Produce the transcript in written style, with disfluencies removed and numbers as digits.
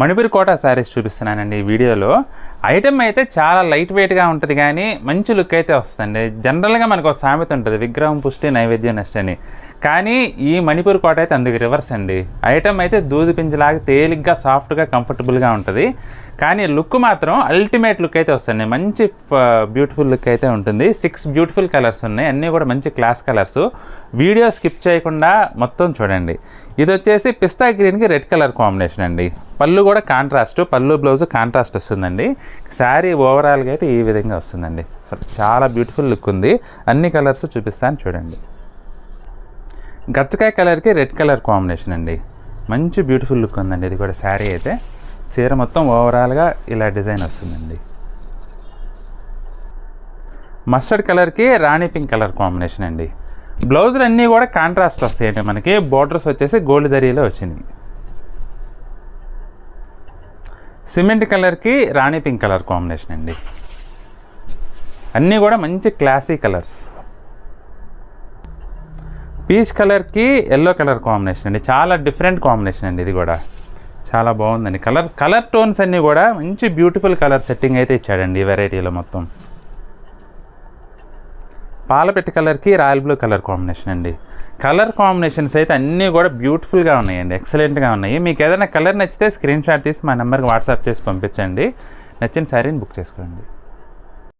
మణిపూరి కోట శారీస్ చూపిస్తున్నానండి ఈ వీడియోలో. ఐటమ్ అయితే చాలా లైట్ వెయిట్గా ఉంటుంది కానీ మంచి లుక్ అయితే వస్తుందండి. జనరల్గా మనకు ఒక సామెత ఉంటుంది, విగ్రహం పుష్టి నైవేద్యం నష్ట అని. కానీ ఈ మణిపూరి కోట అయితే అందుకు రివర్స్ అండి. ఐటమ్ అయితే దూది పింజలాగా తేలిగ్గా సాఫ్ట్గా కంఫర్టబుల్గా ఉంటుంది, కానీ లుక్ మాత్రం అల్టిమేట్ లుక్ అయితే వస్తుంది. మంచి బ్యూటిఫుల్ లుక్ అయితే ఉంటుంది. 6 బ్యూటిఫుల్ కలర్స్ ఉన్నాయి, అన్నీ కూడా మంచి క్లాస్ కలర్స్. వీడియో స్కిప్ చేయకుండా మొత్తం చూడండి. ఇది వచ్చేసి పిస్తా గ్రీన్కి రెడ్ కలర్ కాంబినేషన్ అండి. పళ్ళు కూడా కాంట్రాస్ట్, పళ్ళు బ్లౌజ్ కాంట్రాస్ట్ వస్తుందండి. శారీ ఓవరాల్గా అయితే ఈ విధంగా వస్తుందండి. చాలా బ్యూటిఫుల్ లుక్ ఉంది. అన్ని కలర్స్ చూపిస్తాను చూడండి. గచ్చకాయ కలర్కి రెడ్ కలర్ కాంబినేషన్ అండి. మంచి బ్యూటిఫుల్ లుక్ ఉందండి. ఇది కూడా శారీ అయితే చీర మొత్తం ఓవరాల్గా ఇలా డిజైన్ వస్తుందండి. మస్టర్డ్ కలర్కి రాణి పింక్ కలర్ కాంబినేషన్ అండి. బ్లౌజులు అన్నీ కూడా కాంట్రాస్ట్ వస్తాయండి. మనకి బోర్డర్స్ వచ్చేసి గోల్డ్ జరీలో వచ్చింది. సిమెంట్ కలర్కి రాణి పింక్ కలర్ కాంబినేషన్ అండి. అన్నీ కూడా మంచి క్లాసీ కలర్స్. పీచ్ కలర్కి ఎల్లో కలర్ కాంబినేషన్ అండి. చాలా డిఫరెంట్ కాంబినేషన్ అండి. ఇది కూడా చాలా బాగుందండి. కలర్ టోన్స్ అన్నీ కూడా మంచి బ్యూటిఫుల్ కలర్ సెట్టింగ్ అయితే ఇచ్చాడండి ఈ వెరైటీలో మొత్తం. పాలపెట్టి కలర్కి రాయల్ బ్లూ కలర్ కాంబినేషన్ అండి. కలర్ కాంబినేషన్స్ అయితే అన్నీ కూడా బ్యూటిఫుల్గా ఉన్నాయండి, ఎక్సలెంట్గా ఉన్నాయి. మీకు ఏదైనా కలర్ నచ్చితే స్క్రీన్ షాట్ తీసి మా నెంబర్కి వాట్సాప్ చేసి పంపించండి. నచ్చిన శారీని బుక్ చేసుకోండి.